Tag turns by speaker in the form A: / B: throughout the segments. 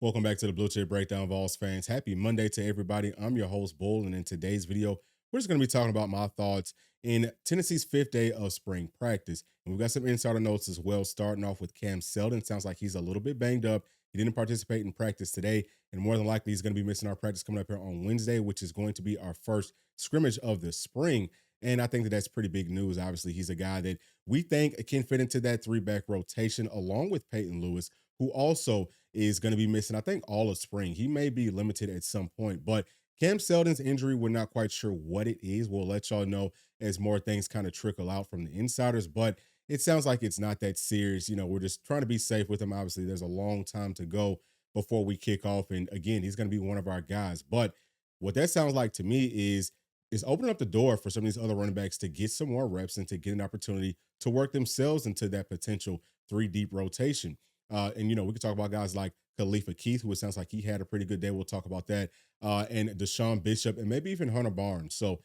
A: Welcome back to the Bluechip Breakdown, Vols fans. Happy Monday to everybody. I'm your host, Bull, and in today's video, we're just going to be talking about my thoughts in Tennessee's fifth day of spring practice. And we've got some insider notes as well, starting off with Cam Seldon. Sounds like he's a little bit banged up. He didn't participate in practice today, and more than likely, he's going to be missing our practice coming up here on Wednesday, which is going to be our first scrimmage of the spring. And I think that that's pretty big news. Obviously, he's a guy that we think can fit into that three-back rotation along with Peyton Lewis, who also is going to be missing, I think, all of spring. He may be limited at some point, but Cam Seldon's injury, we're not quite sure what it is. We'll let y'all know as more things kind of trickle out from the insiders, but it sounds like it's not that serious. We're just trying to be safe with him. Obviously, there's a long time to go before we kick off. And again, he's going to be one of our guys. But what that sounds like to me is opening up the door for some of these other running backs to get some more reps and to get an opportunity to work themselves into that potential three deep rotation. And we could talk about guys like Khalifa Keith, who it sounds like he had a pretty good day. We'll talk about that. And Deshaun Bishop, and maybe even Hunter Barnes. So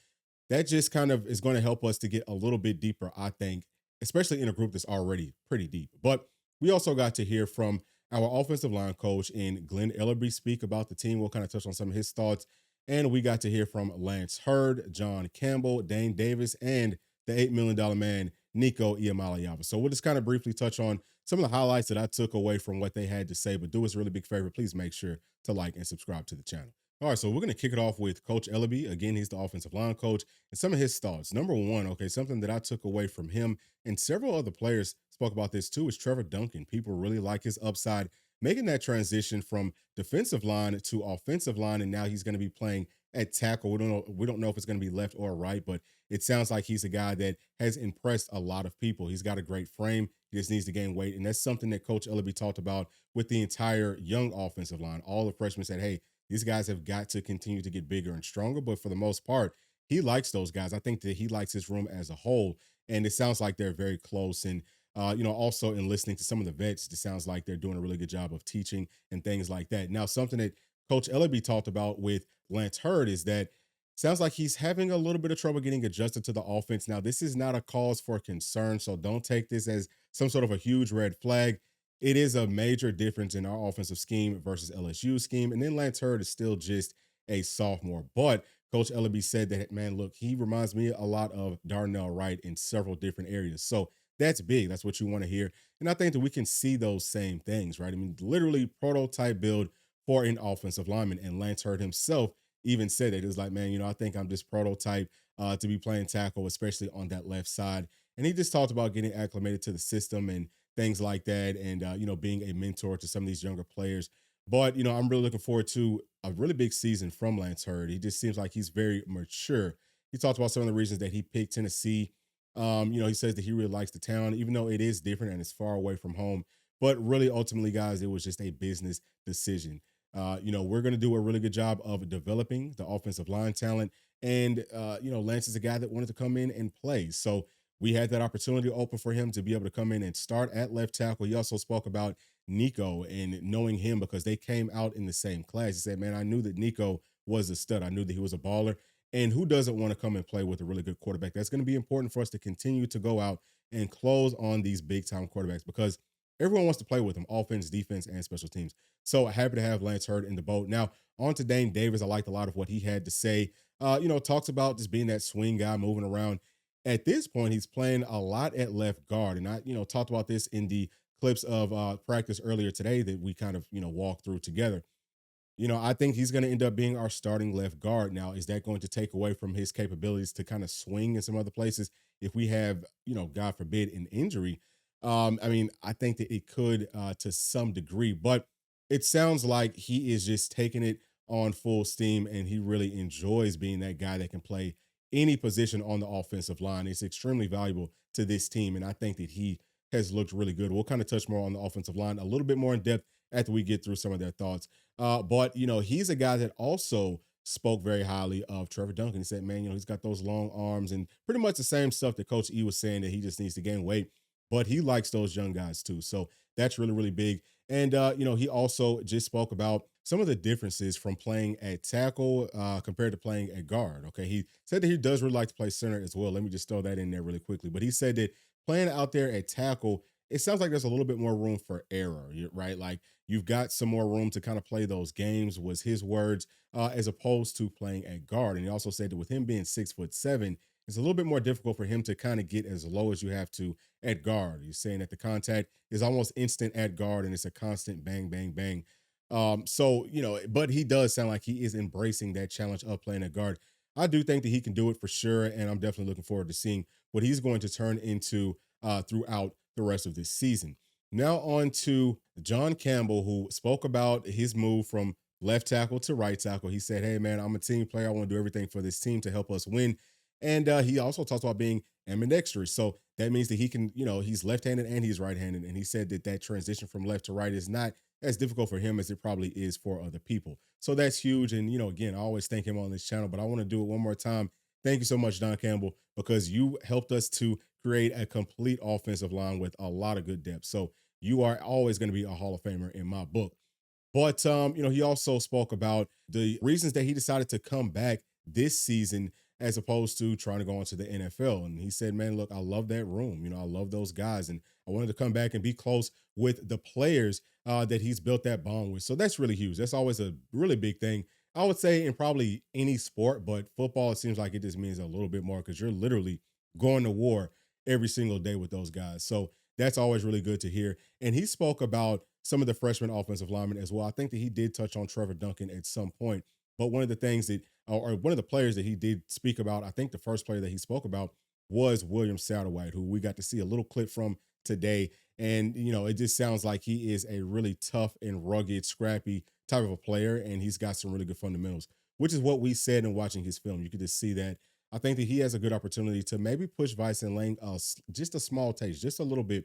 A: that just kind of is going to help us to get a little bit deeper, I think, especially in a group that's already pretty deep. But we also got to hear from our offensive line coach and Glenn Ellerby speak about the team. We'll kind of touch on some of his thoughts. And we got to hear from Lance Hurd, John Campbell, Dane Davis, and the $8 million man, Nico Iamaleava. So we'll just kind of briefly touch on some of the highlights that I took away from what they had to say. But do us a really big favor. Please make sure to like and subscribe to the channel. All right, so we're going to kick it off with Coach Ellerby. Again, he's the offensive line coach, and some of his thoughts. Number one, okay, something that I took away from him, and several other players spoke about this too, is Trevor Duncan. People really like his upside, making that transition from defensive line to offensive line, and now he's going to be playing at tackle. We don't know if it's going to be left or right, but it sounds like he's a guy that has impressed a lot of people. He's got a great frame. He just needs to gain weight, and that's something that Coach Ellerby talked about with the entire young offensive line. All the freshmen said, "Hey, these guys have got to continue to get bigger and stronger." But for the most part, he likes those guys. I think that he likes his room as a whole, and it sounds like they're very close. And also in listening to some of the vets, it sounds like they're doing a really good job of teaching and things like that. Now, something that Coach Ellerby talked about with Lance Hurd is that sounds like he's having a little bit of trouble getting adjusted to the offense. Now, this is not a cause for concern, so don't take this as some sort of a huge red flag. It is a major difference in our offensive scheme versus LSU scheme. And then Lance Hurd is still just a sophomore. But Coach Ellerby said that, man, look, he reminds me a lot of Darnell Wright in several different areas. So that's big. That's what you want to hear. And I think that we can see those same things, right? I mean, literally prototype build for an offensive lineman. And Lance Hurd himself even said it. It was like, man, I think I'm just prototype to be playing tackle, especially on that left side. And he just talked about getting acclimated to the system and things like that, and being a mentor to some of these younger players. But I'm really looking forward to a really big season from Lance Hurd. He just seems like he's very mature. He talked about some of the reasons that he picked Tennessee. He says that he really likes the town, even though it is different and it's far away from home. But really, ultimately, guys, it was just a business decision. We're going to do a really good job of developing the offensive line talent. And, Lance is a guy that wanted to come in and play. So we had that opportunity open for him to be able to come in and start at left tackle. He also spoke about Nico and knowing him because they came out in the same class. He said, man, I knew that Nico was a stud. I knew that he was a baller. And who doesn't want to come and play with a really good quarterback? That's going to be important for us to continue to go out and close on these big time quarterbacks because everyone wants to play with them, offense, defense, and special teams. So happy to have Lance Hurd in the boat. Now, on to Dane Davis. I liked a lot of what he had to say. Talks about just being that swing guy moving around. At this point, he's playing a lot at left guard. And I, talked about this in the clips of practice earlier today that we kind of, walked through together. I think he's going to end up being our starting left guard. Now, is that going to take away from his capabilities to kind of swing in some other places if we have, God forbid, an injury? I think that it could to some degree, but it sounds like he is just taking it on full steam and he really enjoys being that guy that can play any position on the offensive line. It's extremely valuable to this team. And I think that he has looked really good. We'll kind of touch more on the offensive line a little bit more in depth after we get through some of their thoughts. But he's a guy that also spoke very highly of Trevor Duncan. He said, man, he's got those long arms and pretty much the same stuff that Coach E was saying that he just needs to gain weight. But he likes those young guys too. So that's really, really big. And, he also just spoke about some of the differences from playing at tackle compared to playing at guard. Okay. He said that he does really like to play center as well. Let me just throw that in there really quickly. But he said that playing out there at tackle, it sounds like there's a little bit more room for error, right? Like you've got some more room to kind of play those games, was his words, as opposed to playing at guard. And he also said that with him being 6'7", it's a little bit more difficult for him to kind of get as low as you have to at guard. He's saying that the contact is almost instant at guard and it's a constant bang, bang, bang. So, but he does sound like he is embracing that challenge of playing at guard. I do think that he can do it for sure. And I'm definitely looking forward to seeing what he's going to turn into throughout the rest of this season. Now, on to John Campbell, who spoke about his move from left tackle to right tackle. He said, "Hey, man, I'm a team player. I want to do everything for this team to help us win." And he also talks about being ambidextrous. So that means that he can, he's left handed and he's right handed. And he said that that transition from left to right is not as difficult for him as it probably is for other people. So that's huge. And, again, I always thank him on this channel, but I want to do it one more time. Thank you so much, Don Campbell, because you helped us to create a complete offensive line with a lot of good depth. So you are always going to be a Hall of Famer in my book. But he also spoke about the reasons that he decided to come back this season as opposed to trying to go into the NFL. And he said, "Man, look, I love that room. I love those guys, and I wanted to come back and be close with the players that he's built that bond with." So that's really huge. That's always a really big thing. I would say in probably any sport, but football, it seems like it just means a little bit more because you're literally going to war every single day with those guys. So that's always really good to hear. And he spoke about some of the freshman offensive linemen as well. I think that he did touch on Trevor Duncan at some point, but one of the things that, or one of the players that he did speak about, I think the first player that he spoke about was William Satterwhite, who we got to see a little clip from today. And, it just sounds like he is a really tough and rugged, scrappy type of a player. And he's got some really good fundamentals, which is what we said in watching his film. You could just see that. I think that he has a good opportunity to maybe push Vice and Lang just a small taste, just a little bit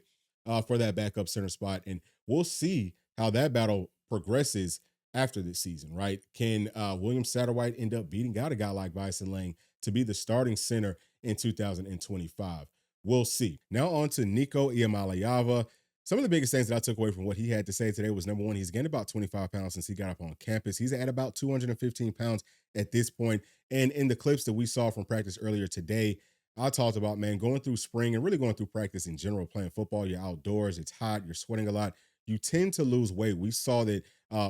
A: for that backup center spot. And we'll see how that battle progresses after this season, right? Can William Satterwhite end up beating out a guy like Bison Lang to be the starting center in 2025? We'll see. Now on to Nico Iamaleava. Some of the biggest things that I took away from what he had to say today was, number one, he's gained about 25 pounds since he got up on campus. He's at about 215 pounds at this point. And in the clips that we saw from practice earlier today, I talked about, man, going through spring and really going through practice in general, playing football, you're outdoors, it's hot, you're sweating a lot. You tend to lose weight. We saw that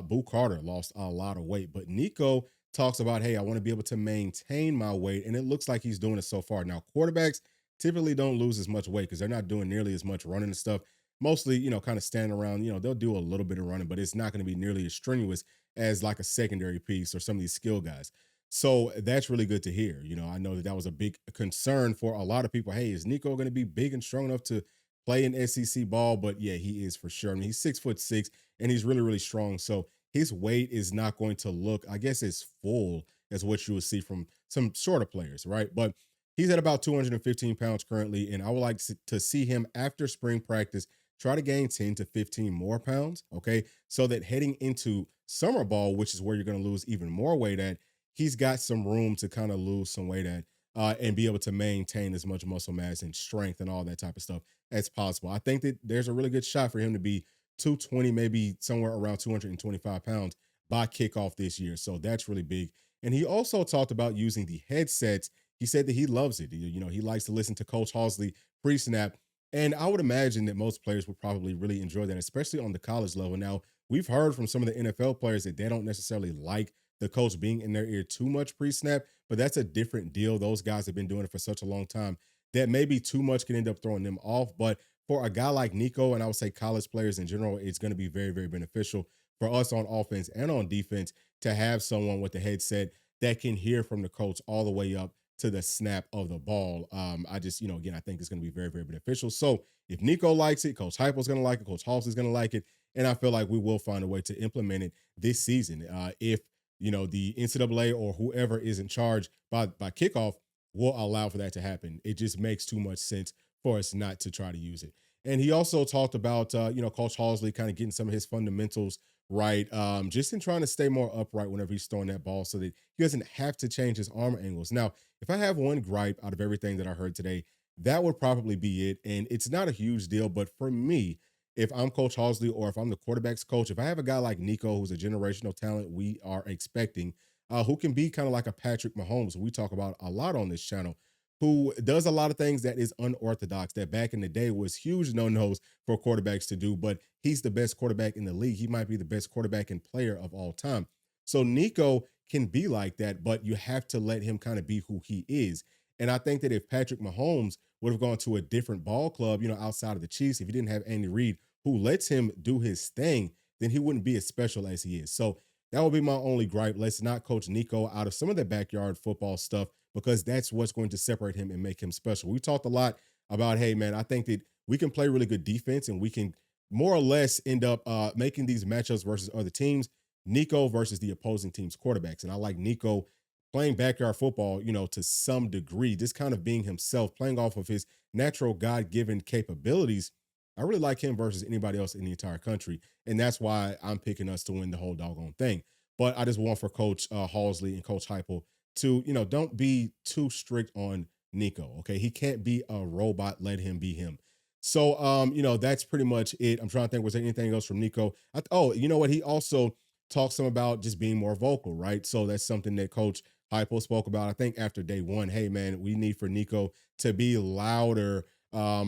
A: Boo Carter lost a lot of weight, but Nico talks about, hey, I want to be able to maintain my weight. And it looks like he's doing it so far. Now, quarterbacks typically don't lose as much weight because they're not doing nearly as much running and stuff. Mostly, kind of standing around, they'll do a little bit of running, but it's not going to be nearly as strenuous as like a secondary piece or some of these skill guys. So that's really good to hear. I know that was a big concern for a lot of people. Hey, is Nico going to be big and strong enough to play in SEC ball? But yeah, he is for sure. I mean, he's 6'6" and he's really, really strong. So his weight is not going to look, I guess, as full as what you would see from some shorter players, right? But he's at about 215 pounds currently, and I would like to see him after spring practice try to gain 10 to 15 more pounds, okay? So that heading into summer ball, which is where you're going to lose even more weight at, he's got some room to kind of lose some weight at and be able to maintain as much muscle mass and strength and all that type of stuff as possible. I think that there's a really good shot for him to be 220, maybe somewhere around 225 pounds by kickoff this year. So that's really big. And he also talked about using the headsets. He said that he loves it. He likes to listen to Coach Halsley pre-snap. And I would imagine that most players would probably really enjoy that, especially on the college level. Now, we've heard from some of the NFL players that they don't necessarily like the coach being in their ear too much pre-snap, but that's a different deal. Those guys have been doing it for such a long time that maybe too much can end up throwing them off. But for a guy like Nico, and I would say college players in general, it's going to be very, very beneficial for us on offense and on defense to have someone with a headset that can hear from the coach all the way up to the snap of the ball. I just, again, I think it's going to be very, very beneficial. So if Nico likes it, Coach Heupel's going to like it, Coach Halls is going to like it, and I feel like we will find a way to implement it this season. If the NCAA or whoever is in charge by kickoff will allow for that to happen. It just makes too much sense for us not to try to use it. And he also talked about, Coach Halsley kind of getting some of his fundamentals right, just in trying to stay more upright whenever he's throwing that ball so that he doesn't have to change his arm angles. Now, if I have one gripe out of everything that I heard today, that would probably be it. And it's not a huge deal, but for me, if I'm Coach Halsley or if I'm the quarterback's coach, if I have a guy like Nico, who's a generational talent we are expecting, who can be kind of like a Patrick Mahomes, we talk about a lot on this channel, who does a lot of things that is unorthodox that back in the day was huge no-nos for quarterbacks to do, but he's the best quarterback in the league. He might be the best quarterback and player of all time. So Nico can be like that, but you have to let him kind of be who he is. And I think that if Patrick Mahomes would have gone to a different ball club, outside of the Chiefs, if he didn't have Andy Reid, who lets him do his thing, then he wouldn't be as special as he is. So that would be my only gripe. Let's not coach Nico out of some of the backyard football stuff because that's what's going to separate him and make him special. We talked a lot about, hey, man, I think that we can play really good defense and we can more or less end up making these matchups versus other teams. Nico versus the opposing team's quarterbacks. And I like Nico playing backyard football, to some degree, just kind of being himself, playing off of his natural God given capabilities. I really like him versus anybody else in the entire country. And that's why I'm picking us to win the whole doggone thing. But I just want for Coach Halsley and Coach Heupel to, don't be too strict on Nico. Okay. He can't be a robot. Let him be him. So, that's pretty much it. I'm trying to think, was there anything else from Nico? Oh, you know what? He also talks some about just being more vocal, right? So that's something that Coach Heupel spoke about, I think, after day one. Hey, man, we need for Nico to be louder. I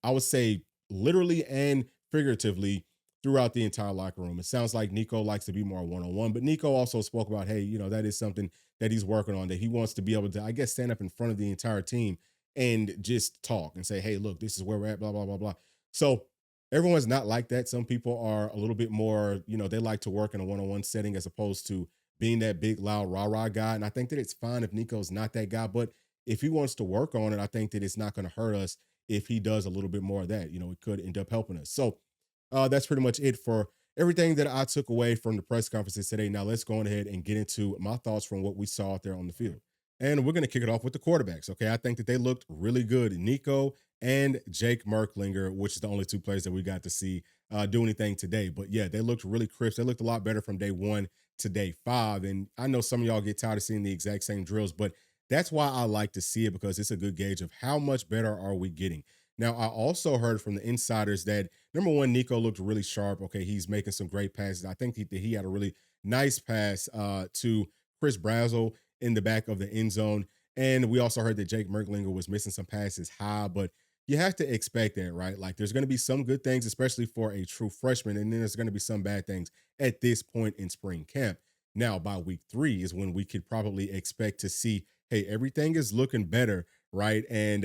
A: would say literally and figuratively throughout the entire locker room. It sounds like Nico likes to be more one-on-one, but Nico also spoke about, hey, that is something that he's working on, that he wants to be able to, I guess, stand up in front of the entire team and just talk and say, hey, look, this is where we're at, blah, blah, blah, blah. So everyone's not like that. Some people are a little bit more, they like to work in a one-on-one setting as opposed to being that big, loud, rah-rah guy. And I think that it's fine if Nico's not that guy, but if he wants to work on it, I think that it's not going to hurt us if he does a little bit more of that. It could end up helping us. So that's pretty much it for everything that I took away from the press conferences today. Now let's go on ahead and get into my thoughts from what we saw out there on the field. And we're going to kick it off with the quarterbacks. Okay. I think that they looked really good. Nico and Jake Merklinger, which is the only two players that we got to see do anything today. But yeah, they looked really crisp. They looked a lot better from day one to day 5. And I know some of y'all get tired of seeing the exact same drills, but that's why I like to see it because it's a good gauge of how much better are we getting. Now, I also heard from the insiders that number one, Nico looked really sharp. Okay, he's making some great passes. I think he had a really nice pass to Chris Brazzell in the back of the end zone. And we also heard that Jake Merklinger was missing some passes high, but you have to expect that, right? Like there's going to be some good things, especially for a true freshman, and then there's going to be some bad things at this point in spring camp. Now, by week 3 is when we could probably expect to see, hey, everything is looking better, right? And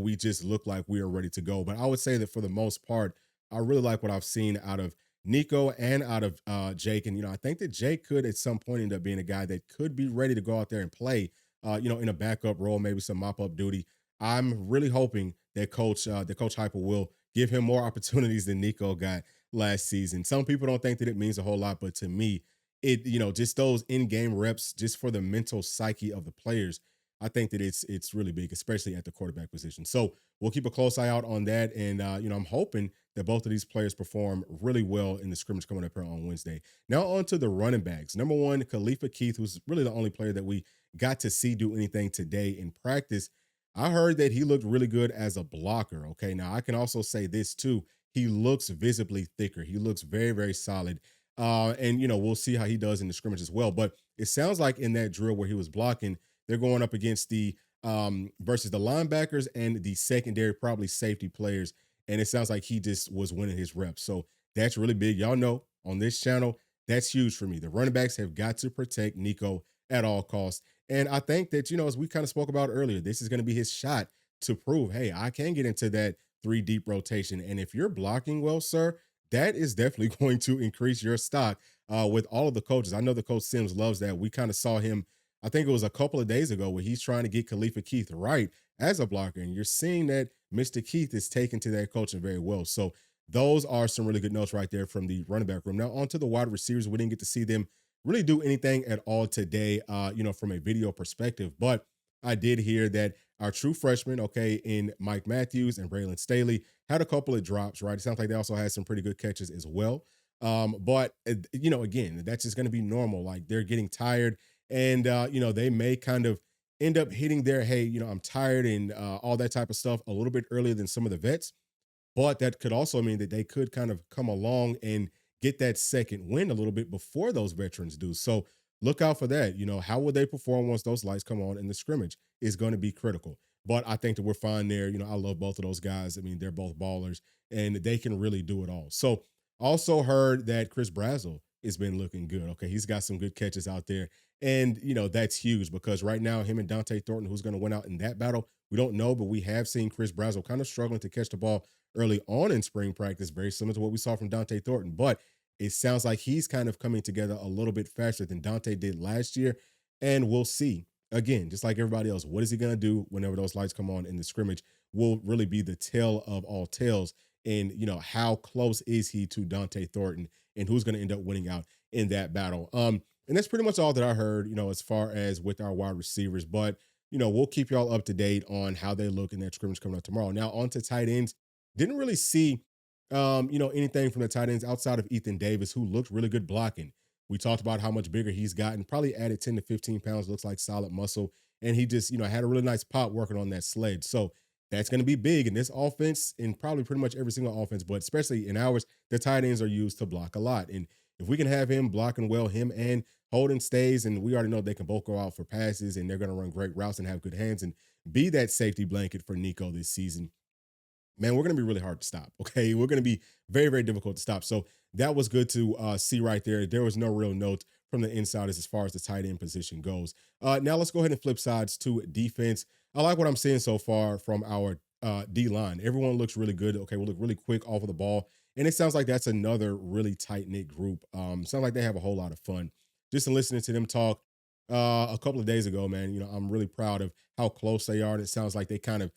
A: we just look like we are ready to go. But I would say that for the most part, I really like what I've seen out of Nico and out of Jake. And I think that Jake could at some point end up being a guy that could be ready to go out there and play, in a backup role, maybe some mop-up duty. I'm really hoping that Coach Heupel will give him more opportunities than Nico got last season. Some people don't think that it means a whole lot, but to me, it just those in-game reps, just for the mental psyche of the players, I think that it's really big, especially at the quarterback position. So we'll keep a close eye out on that, and I'm hoping that both of these players perform really well in the scrimmage coming up here on Wednesday. Now on to the running backs. Number one, Khalifa Keith, who's really the only player that we got to see do anything today in practice. I heard that he looked really good as a blocker. Okay, now I can also say this too. He looks visibly thicker. He looks very, very solid. And we'll see how he does in the scrimmage as well. But it sounds like in that drill where he was blocking, they're going up against the versus the linebackers and the secondary, probably safety players. And it sounds like he just was winning his reps. So that's really big. Y'all know on this channel, that's huge for me. The running backs have got to protect Nico at all costs. And I think that, as we kind of spoke about earlier, this is going to be his shot to prove, hey, I can get into that 3 deep rotation. And if you're blocking well, sir, that is definitely going to increase your stock with all of the coaches. I know the coach Sims loves that. We kind of saw him, I think it was a couple of days ago, where he's trying to get Khalifa Keith right as a blocker. And you're seeing that Mr. Keith is taken to that coaching very well. So those are some really good notes right there from the running back room. Now on to the wide receivers. We didn't get to see them really do anything at all today, from a video perspective. But I did hear that our true freshmen, okay, in Mike Matthews and Braylon Staley had a couple of drops, right? It sounds like they also had some pretty good catches as well. But again, that's just going to be normal. Like they're getting tired, and they may kind of end up hitting their, hey, I'm tired and all that type of stuff a little bit earlier than some of the vets. But that could also mean that they could kind of come along and get that second win a little bit before those veterans do. So look out for that. How will they perform once those lights come on in the scrimmage is going to be critical. But I think that we're fine there. I love both of those guys. I mean, they're both ballers and they can really do it all. So also heard that Chris Brazzell has been looking good. Okay. He's got some good catches out there. And, that's huge because right now, him and Dante Thornton, who's going to win out in that battle, we don't know, but we have seen Chris Brazzell kind of struggling to catch the ball early on in spring practice, very similar to what we saw from Dante Thornton. But it sounds like he's kind of coming together a little bit faster than Dante did last year. And we'll see. Again, just like everybody else, what is he going to do whenever those lights come on in the scrimmage will really be the tale of all tales. And, how close is he to Dante Thornton and who's going to end up winning out in that battle? And that's pretty much all that I heard, as far as with our wide receivers. But, we'll keep y'all up to date on how they look in that scrimmage coming up tomorrow. Now, on to tight ends. Didn't really see, anything from the tight ends outside of Ethan Davis, who looked really good blocking. We talked about how much bigger he's gotten, probably added 10 to 15 pounds, looks like solid muscle. And he just, had a really nice pop working on that sled. So that's going to be big in this offense and probably pretty much every single offense, but especially in ours, the tight ends are used to block a lot. And if we can have him blocking well, him and Holden stays, and we already know they can both go out for passes and they're going to run great routes and have good hands and be that safety blanket for Nico this season, man, we're going to be really hard to stop. Okay. We're going to be very, very difficult to stop. So that was good to see right there. There was no real note from the insiders as far as the tight end position goes. Now let's go ahead and flip sides to defense. I like what I'm seeing so far from our D line. Everyone looks really good. Okay. We look really quick off of the ball. And it sounds like that's another really tight knit group. Sounds like they have a whole lot of fun. Just in listening to them talk a couple of days ago, man, I'm really proud of how close they are. And it sounds like they kind of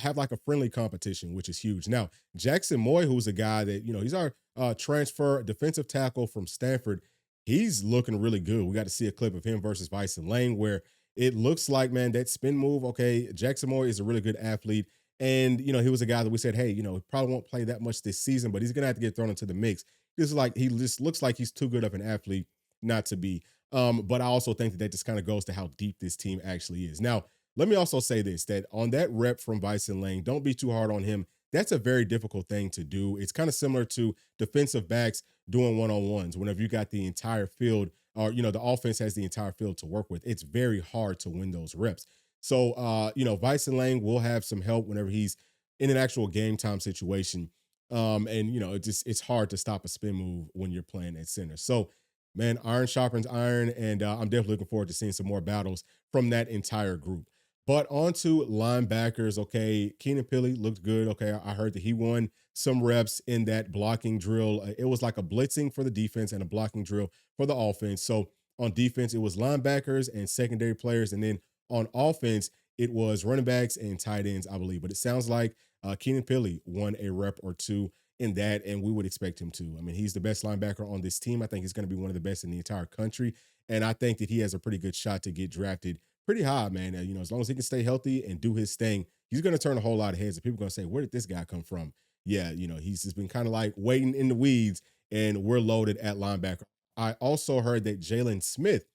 A: have like a friendly competition, which is huge. Now, Jackson Moy, who's a guy that, he's our transfer defensive tackle from Stanford. He's looking really good. We got to see a clip of him versus Bison Lane where it looks like, man, that spin move. Okay, Jackson Moy is a really good athlete. And, he was a guy that we said, hey, he probably won't play that much this season, but he's going to have to get thrown into the mix. This is like, he just looks like he's too good of an athlete not to be. But I also think that just kind of goes to how deep this team actually is. Now, let me also say this, that on that rep from Bison Lane, don't be too hard on him. That's a very difficult thing to do. It's kind of similar to defensive backs doing one-on-ones. Whenever you got the entire field or, the offense has the entire field to work with, it's very hard to win those reps. So, Bison Lane will have some help whenever he's in an actual game time situation. And, it's hard to stop a spin move when you're playing at center. So, man, iron sharpens iron. And I'm definitely looking forward to seeing some more battles from that entire group. But on to linebackers. Okay, Keenan Pili looked good. Okay, I heard that he won some reps in that blocking drill. It was like a blitzing for the defense and a blocking drill for the offense. So on defense, it was linebackers and secondary players. And then on offense, it was running backs and tight ends, I believe. But it sounds like Keenan Pili won a rep or two in that, and we would expect him to. I mean, he's the best linebacker on this team. I think he's going to be one of the best in the entire country. And I think that he has a pretty good shot to get drafted pretty high, man. As long as he can stay healthy and do his thing, he's going to turn a whole lot of heads. And people are going to say, where did this guy come from? Yeah, he's just been kind of like waiting in the weeds, and we're loaded at linebacker. I also heard that Jalen Smith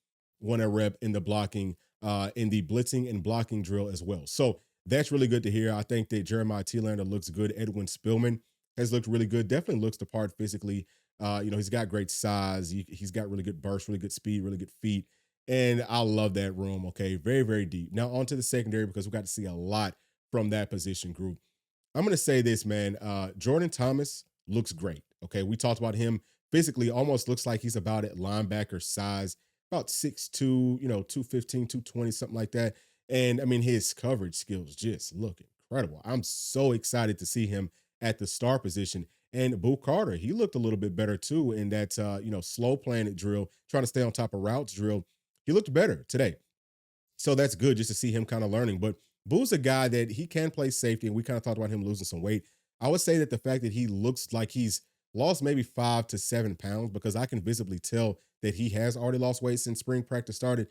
A: won a rep in the blocking, in the blitzing and blocking drill as well. So that's really good to hear. I think that Jeremiah Thielander looks good. Edwin Spillman has looked really good. Definitely looks the part physically. He's got great size. He's got really good burst, really good speed, really good feet. And I love that room. Okay. Very, very deep. Now on to the secondary because we got to see a lot from that position group. I'm going to say this, man. Jordan Thomas looks great. Okay. We talked about him physically, almost looks like he's about at linebacker size, about 6'2, 215, 220, something like that. And I mean, his coverage skills just look incredible. I'm so excited to see him at the star position. And Boo Carter, he looked a little bit better too in that, slow playing it drill, trying to stay on top of routes drill. He looked better today. So that's good just to see him kind of learning. But Boo's a guy that he can play safety, and we kind of talked about him losing some weight. I would say that the fact that he looks like he's lost maybe 5 to 7 pounds, because I can visibly tell that he has already lost weight since spring practice started.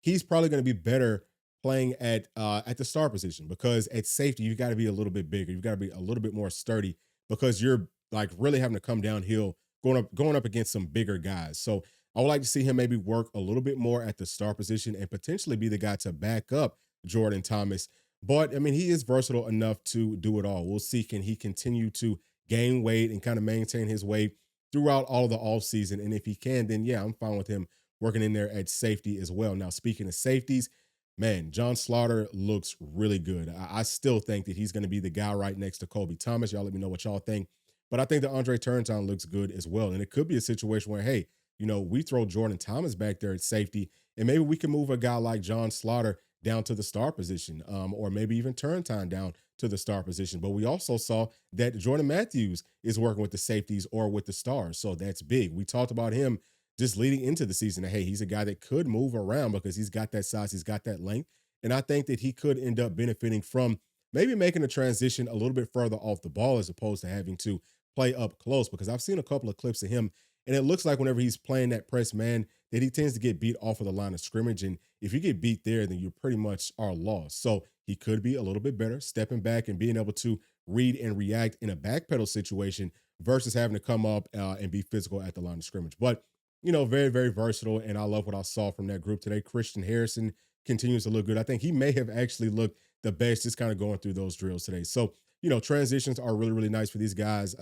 A: He's probably going to be better playing at the star position, because at safety you got to be a little bit bigger. You've got to be a little bit more sturdy, because you're like really having to come downhill going up against some bigger guys. So I would like to see him maybe work a little bit more at the star position and potentially be the guy to back up Jordan Thomas. But I mean, he is versatile enough to do it all. We'll see, can he continue to gain weight and kind of maintain his weight throughout all of the offseason? And if he can, then yeah, I'm fine with him working in there at safety as well. Now, speaking of safeties, man, John Slaughter looks really good. I still think that he's going to be the guy right next to Kobe Thomas. Y'all let me know what y'all think. But I think that Andre Turntime looks good as well. And it could be a situation where, hey, we throw Jordan Thomas back there at safety, and maybe we can move a guy like John Slaughter down to the star position, or maybe even Turntime down to the star position. But we also saw that Jordan Matthews is working with the safeties or with the stars. So that's big. We talked about him just leading into the season. Hey, he's a guy that could move around because he's got that size, he's got that length. And I think that he could end up benefiting from maybe making a transition a little bit further off the ball as opposed to having to play up close, because I've seen a couple of clips of him and it looks like whenever he's playing that press man that he tends to get beat off of the line of scrimmage. And if you get beat there, then you pretty much are lost. So he could be a little bit better stepping back and being able to read and react in a backpedal situation versus having to come up and be physical at the line of scrimmage. But very, very versatile. And I love what I saw from that group today. Christian Harrison continues to look good. I think he may have actually looked the best just kind of going through those drills today. So, transitions are really, really nice for these guys.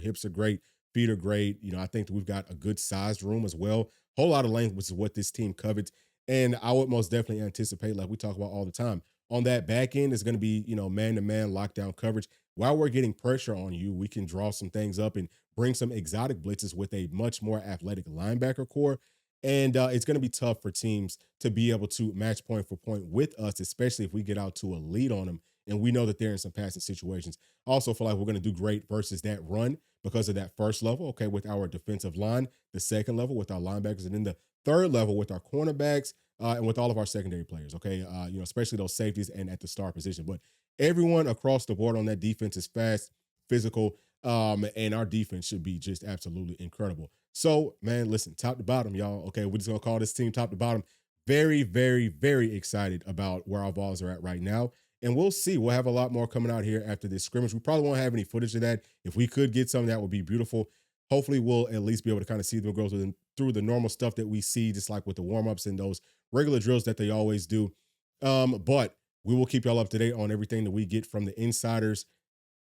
A: Hips are great, feet are great. I think that we've got a good sized room as well. Whole lot of length, which is what this team covets. And I would most definitely anticipate, like we talk about all the time, on that back end is going to be, man to man lockdown coverage. While we're getting pressure on you, we can draw some things up and bring some exotic blitzes with a much more athletic linebacker core. And it's going to be tough for teams to be able to match point for point with us, especially if we get out to a lead on them. And we know that they're in some passing situations. I also feel like we're going to do great versus that run because of that first level, okay, with our defensive line, the second level with our linebackers, and then the third level with our cornerbacks and with all of our secondary players, okay, especially those safeties and at the star position. But everyone across the board on that defense is fast, physical, and our defense should be just absolutely incredible. So, man, listen, top to bottom, y'all. Okay, we're just gonna call this team top to bottom. Very, very, very excited about where our Vols are at right now. And we'll see. We'll have a lot more coming out here after this scrimmage. We probably won't have any footage of that. If we could get some, that would be beautiful. Hopefully, we'll at least be able to kind of see them go through the normal stuff that we see, just like with the warm-ups and those regular drills that they always do. But we will keep y'all up to date on everything that we get from the insiders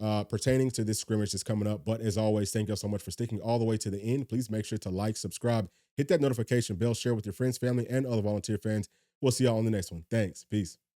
A: pertaining to this scrimmage that's coming up. But as always, thank y'all so much for sticking all the way to the end. Please make sure to like, subscribe, hit that notification bell, share with your friends, family, and other volunteer fans. We'll see y'all on the next one. Thanks. Peace.